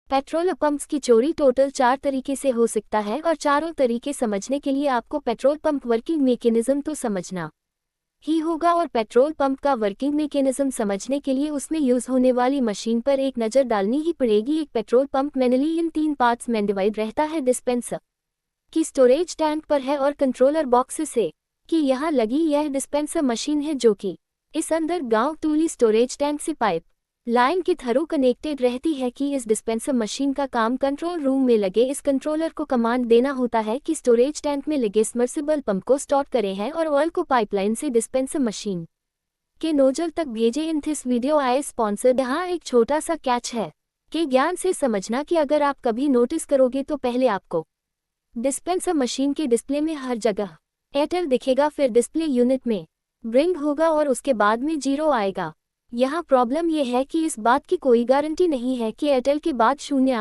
Petrol pumps की चोरी total 4 तरीके से हो सकता है और चारों तरीके समझने के लिए आपको पेट्रोल पंप वर्किंग मैकेनिज्म तो समझना ही होगा। और पेट्रोल पंप का वर्किंग मैकेनिज्म समझने के लिए उसमें यूज होने वाली मशीन पर एक नज़र डालनी ही पड़ेगी। एक पेट्रोल पंप मैनुअली इन 3 पार्ट्स में डिवाइड रहता है। डिस्पेंसर की स्टोरेज टैंक पर है और कंट्रोलर बॉक्स से कि यहाँ लगी यह डिस्पेंसर मशीन है जो कि इस अंदर गांव टूली स्टोरेज टैंक से पाइप लाइन के थ्रू कनेक्टेड रहती है। कि इस डिस्पेंसर मशीन का काम कंट्रोल रूम में लगे इस कंट्रोलर को कमांड देना होता है कि स्टोरेज टैंक में लगे सबमर्सिबल पंप को स्टार्ट करें हैं और ऑयल को पाइपलाइन से डिस्पेंसर मशीन के नोजल तक भेजे। In this video I sponsored. यहाँ एक छोटा सा कैच है कि ज्ञान से समझना कि अगर आप कभी नोटिस करोगे तो पहले आपको डिस्पेंसर मशीन के डिस्प्ले में हर जगह एयरटेल दिखेगा, फिर डिस्प्ले यूनिट में ब्रिंग होगा और उसके बाद में 0 आएगा। यहाँ प्रॉब्लम यह है कि इस बात की कोई गारंटी नहीं है कि एयरटेल के बाद 0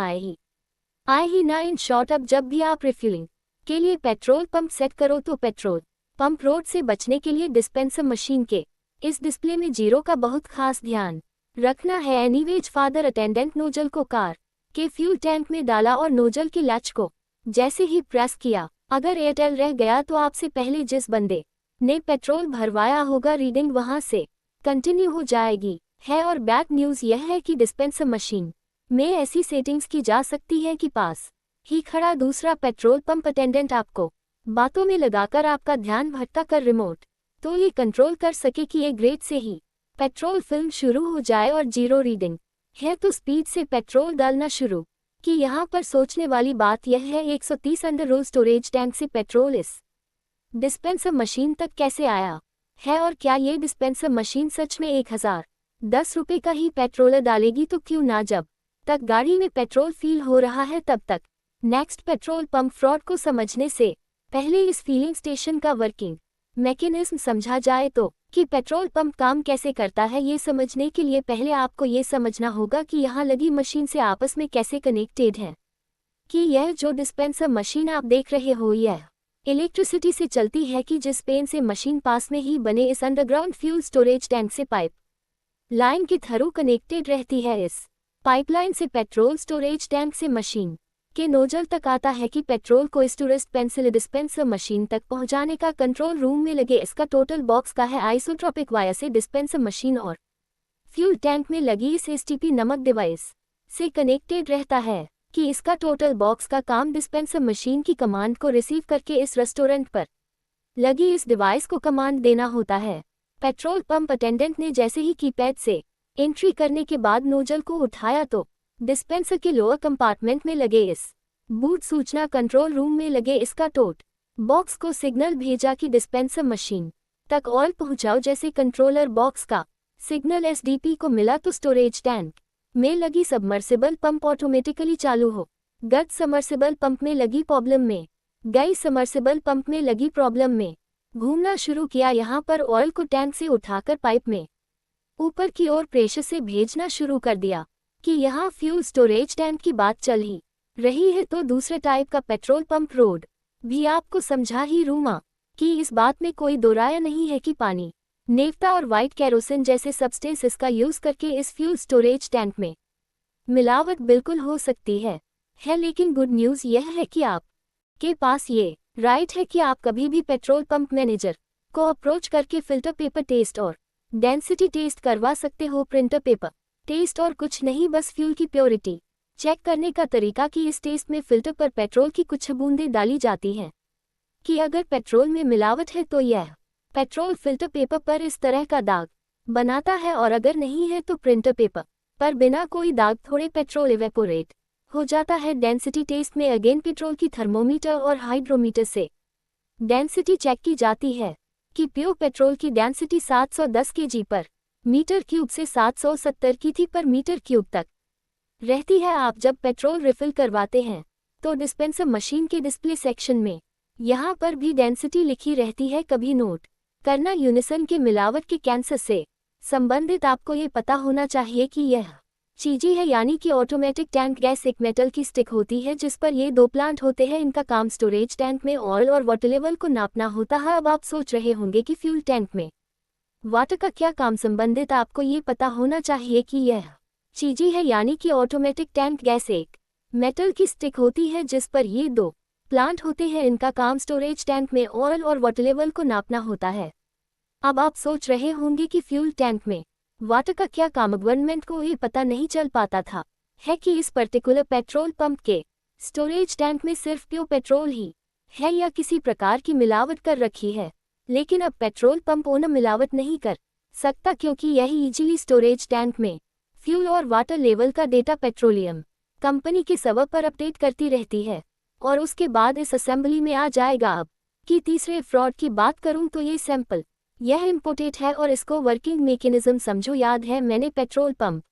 आए ही ना। इन शॉर्ट, अब जब भी आप रिफ्यूलिंग के लिए पेट्रोल पंप सेट करो तो पेट्रोल पंप रोड से बचने के लिए डिस्पेंसर मशीन के इस डिस्प्ले में 0 का बहुत खास ध्यान रखना है। एनीवेज फादर अटेंडेंट नोजल को कार के फ्यूल टैंक में डाला और नोजल की लैच को जैसे ही प्रेस किया, अगर एयरटेल रह गया तो आपसे पहले जिस बंदे ने पेट्रोल भरवाया होगा रीडिंग वहां से कंटिन्यू हो जाएगी है। और बैड न्यूज़ यह है कि डिस्पेंसर मशीन में ऐसी सेटिंग्स की जा सकती है कि पास ही खड़ा दूसरा पेट्रोल पंप अटेंडेंट आपको बातों में लगाकर आपका ध्यान भटका कर रिमोट तो ये कंट्रोल कर सके कि एक ग्रेड से ही पेट्रोल फिल्म शुरू हो जाए और 0 रीडिंग है तो स्पीड से पेट्रोल डालना शुरू। कि यहाँ पर सोचने वाली बात यह है 130 अंडर रोल स्टोरेज टैंक से पेट्रोल इस डिस्पेंसर मशीन तक कैसे आया है और क्या ये डिस्पेंसर मशीन सच में 1010 रुपये का ही पेट्रोल डालेगी तो क्यों ना। जब तक गाड़ी में पेट्रोल फील हो रहा है तब तक नेक्स्ट पेट्रोल पंप फ्रॉड को समझने से पहले इस फीलिंग स्टेशन का वर्किंग मैकेनिज्म समझा जाए तो कि पेट्रोल पंप काम कैसे करता है। ये समझने के लिए पहले आपको ये समझना होगा कि यहाँ लगी मशीन से आपस में कैसे कनेक्टेड है। कि यह जो डिस्पेंसर मशीन आप देख रहे हो यह इलेक्ट्रिसिटी से चलती है कि जिस पेन से मशीन पास में ही बने इस अंडरग्राउंड फ्यूल स्टोरेज टैंक से पाइप लाइन के थ्रू कनेक्टेड रहती है। इस पाइपलाइन से पेट्रोल स्टोरेज टैंक से मशीन के नोजल तक आता है कि पेट्रोल को इस टूरिस्ट पेंसिल डिस्पेंसर मशीन तक पहुंचाने का कंट्रोल रूम में लगे इसका टोटल बॉक्स का है आइसोट्रोपिक वायर से डिस्पेंसर मशीन और फ्यूल टैंक में लगी इस एसटीपी नमक डिवाइस से कनेक्टेड रहता है। कि इसका टोटल बॉक्स का काम डिस्पेंसर मशीन की कमांड को रिसीव करके इस रेस्टोरेंट पर लगी इस डिवाइस को कमांड देना होता है। पेट्रोल पंप अटेंडेंट ने जैसे ही कीपैड से एंट्री करने के बाद नोजल को उठाया तो डिस्पेंसर के लोअर कंपार्टमेंट में लगे इस बूट सूचना कंट्रोल रूम में लगे इसका टोट बॉक्स को सिग्नल भेजा कि डिस्पेंसर मशीन तक ऑयल पहुंचाओ। जैसे कंट्रोलर बॉक्स का सिग्नल एसडीपी को मिला तो स्टोरेज टैंक में लगी सबमर्सिबल पंप ऑटोमेटिकली चालू हो गट सबमर्सिबल पंप में लगी प्रॉब्लम में गई सबमर्सिबल पंप में लगी प्रॉब्लम में घूमना शुरू किया। यहाँ पर ऑयल को टैंक से उठाकर पाइप में ऊपर की ओर प्रेशर से भेजना शुरू कर दिया। कि यहाँ फ्यूल स्टोरेज टैंक की बात चल ही रही है तो दूसरे टाइप का पेट्रोल पंप रोड भी आपको समझा ही रूमा। कि इस बात में कोई दो राय नहीं है कि पानी नेफ्ता और वाइट कैरोसिन जैसे सब्सटेंस इसका यूज करके इस फ्यूल स्टोरेज टैंक में मिलावट बिल्कुल हो सकती है। लेकिन गुड न्यूज़ यह है कि आप के पास ये राइट है कि आप कभी भी पेट्रोल पंप मैनेजर को अप्रोच करके फिल्टर पेपर टेस्ट और डेंसिटी टेस्ट करवा सकते हो। प्रिंटर पेपर टेस्ट और कुछ नहीं, बस फ्यूल की प्योरिटी चेक करने का तरीका। कि इस टेस्ट में फिल्टर पर पेट्रोल की कुछ बूंदें डाली जाती हैं। कि अगर पेट्रोल में मिलावट है तो यह पेट्रोल फिल्टर पेपर पर इस तरह का दाग बनाता है और अगर नहीं है तो प्रिंटर पेपर पर बिना कोई दाग थोड़े पेट्रोल इवेपोरेट हो जाता है। डेंसिटी टेस्ट में अगेन पेट्रोल की थर्मोमीटर और हाइड्रोमीटर से डेंसिटी चेक की जाती है। कि प्योर पेट्रोल की डेंसिटी 710 kg पर मीटर क्यूब से 770 की थी पर मीटर क्यूब तक रहती है। आप जब पेट्रोल रिफिल करवाते हैं तो डिस्पेंसर मशीन के डिस्प्ले सेक्शन में यहाँ पर भी डेंसिटी लिखी रहती है। कभी नोट करना यूनिसन के मिलावट के कैंसर से संबंधित आपको ये पता होना चाहिए कि यह चीज़ी है, यानी कि ऑटोमेटिक टैंक गैस एक मेटल की स्टिक होती है जिस पर ये 2 प्लांट होते हैं। इनका काम स्टोरेज टैंक में ऑयल और वाटर लेवल को नापना होता है। अब आप सोच रहे होंगे कि फ्यूल टैंक में वाटर का क्या काम संबंधित आपको ये पता होना चाहिए कि यह चीजी है, यानी कि ऑटोमेटिक टैंक गैस एक मेटल की स्टिक होती है जिस पर ये दो प्लांट होते हैं। इनका काम स्टोरेज टैंक में ऑयल और वाटर लेवल को नापना होता है। अब आप सोच रहे होंगे कि फ्यूल टैंक में वाटर का क्या काम। गवर्नमेंट को ये पता नहीं चल पाता था है कि इस पर्टिकुलर पेट्रोल पंप के स्टोरेज टैंक में सिर्फ प्योर पेट्रोल ही है या किसी प्रकार की मिलावट कर रखी है। लेकिन अब पेट्रोल पंप ओनर मिलावट नहीं कर सकता, क्योंकि यही इजीली स्टोरेज टैंक में फ्यूल और वाटर लेवल का डेटा पेट्रोलियम कंपनी के सर्वर पर अपडेट करती रहती है और उसके बाद इस असेंबली में आ जाएगा। अब कि तीसरे फ्रॉड की बात करूं तो ये सैंपल यह इम्पोर्टेड है और इसको वर्किंग मैकेनिज्म समझो। याद है मैंने पेट्रोल पंप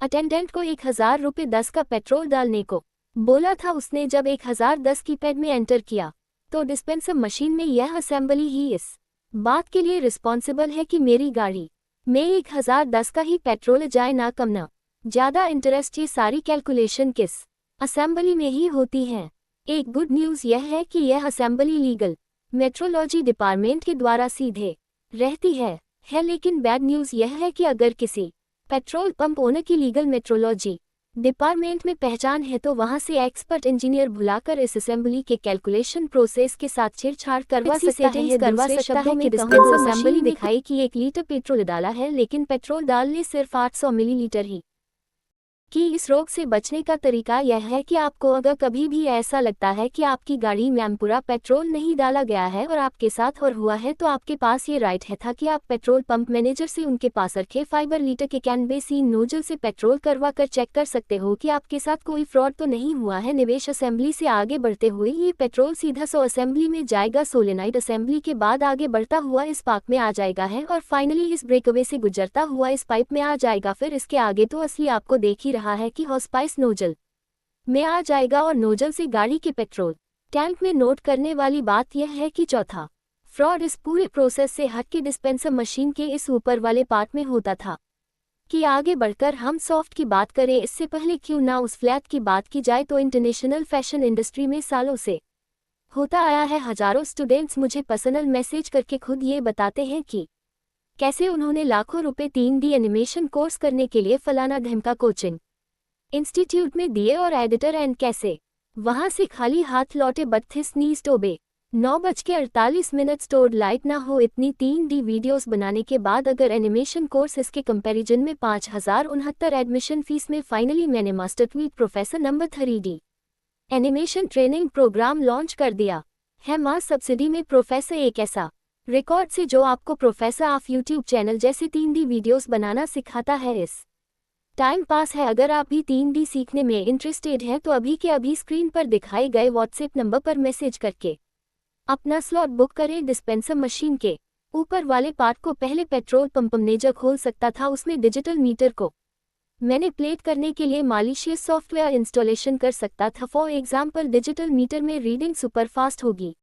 अटेंडेंट को 1000 रुपये 10 का पेट्रोल डालने को बोला था। उसने जब 1010 की पैड में एंटर किया तो डिस्पेंसर मशीन में यह असेंबली ही इस बात के लिए रिस्पॉन्सिबल है कि मेरी गाड़ी में 1010 का ही पेट्रोल जाए, ना कम ना ज़्यादा। इंटरेस्ट ये सारी कैलकुलेशन किस असेंबली में ही होती हैं। एक गुड न्यूज़ यह है कि यह असेंबली लीगल मेट्रोलॉजी डिपार्टमेंट के द्वारा सीधे रहती है। लेकिन बैड न्यूज़ यह है कि अगर किसी पेट्रोल पंप ओनर की लीगल मेट्रोलॉजी डिपार्टमेंट में पहचान है तो वहां से एक्सपर्ट इंजीनियर बुलाकर इस असेंबली के कैलकुलेशन प्रोसेस के साथ छेड़छाड़ करवा सकता है। दूसरे शब्दों में डिस्पेंसर असेंबली दिखाई कि 1 लीटर पेट्रोल डाला है, लेकिन पेट्रोल डालने सिर्फ 800 मिलीलीटर ही। कि इस रोग से बचने का तरीका यह है कि आपको अगर कभी भी ऐसा लगता है कि आपकी गाड़ी में पूरा पेट्रोल नहीं डाला गया है और आपके साथ और हुआ है, तो आपके पास ये राइट है था कि आप पेट्रोल पंप मैनेजर से उनके पास रखे 5 लीटर के कैन बेसिन नोजल से पेट्रोल करवा कर चेक कर सकते हो कि आपके साथ कोई फ्रॉड तो नहीं हुआ है। निवेश असेंबली से आगे बढ़ते हुए ये पेट्रोल सीधा 100 असेंबली में जाएगा। सोलेनाइड असेंबली के बाद आगे बढ़ता हुआ इस पार्क में आ जाएगा है और फाइनली इस ब्रेकअवे से गुजरता हुआ इस पाइप में आ जाएगा। फिर इसके आगे तो असली आपको देख ही रहा है कि हॉसपाइस नोजल में आ जाएगा और नोजल से गाड़ी के पेट्रोल टैंक में। नोट करने वाली बात यह है कि चौथा फ्रॉड इस पूरे प्रोसेस से हट के डिस्पेंसर मशीन के इस ऊपर वाले पार्ट में होता था। कि आगे बढ़कर हम सॉफ्ट की बात करें इससे पहले क्यों ना उस फ्लैट की बात की जाए। तो इंटरनेशनल फैशन इंडस्ट्री में सालों से होता आया है। हजारों स्टूडेंट्स मुझे पर्सनल मैसेज करके खुद ये बताते हैं कि कैसे उन्होंने लाखों रुपए 3D एनिमेशन कोर्स करने के लिए फलाना ढमका कोचिंग इंस्टीट्यूट में दिए और एडिटर एंड कैसे वहां से खाली हाथ लौटे। 32 नीज टोबे 9:48 स्टोर्ड लाइट ना हो। इतनी 3D वीडियोस बनाने के बाद अगर एनिमेशन कोर्स इसके कंपैरिजन में 5069 एडमिशन फीस में फाइनली मैंने master tweet professor number 3D animation training program launch कर दिया है मास सब्सिडी में। प्रोफेसर एक ऐसा रिकॉर्ड से जो आपको प्रोफेसर ऑफ यूट्यूब चैनल जैसे 3D वीडियोस बनाना सिखाता है। इस टाइम पास है। अगर आप भी 3D सीखने में इंटरेस्टेड हैं तो अभी के अभी स्क्रीन पर दिखाए गए व्हाट्सएप नंबर पर मैसेज करके अपना स्लॉट बुक करें। डिस्पेंसर मशीन के ऊपर वाले पार्ट को पहले पेट्रोल पंप मैनेजर खोल सकता था। उसमें डिजिटल मीटर को मैनिपुलेट करने के लिए मालिशियस सॉफ्टवेयर इंस्टॉलेशन कर सकता था। फॉर एग्जाम्पल डिजिटल मीटर में रीडिंग सुपर फास्ट होगी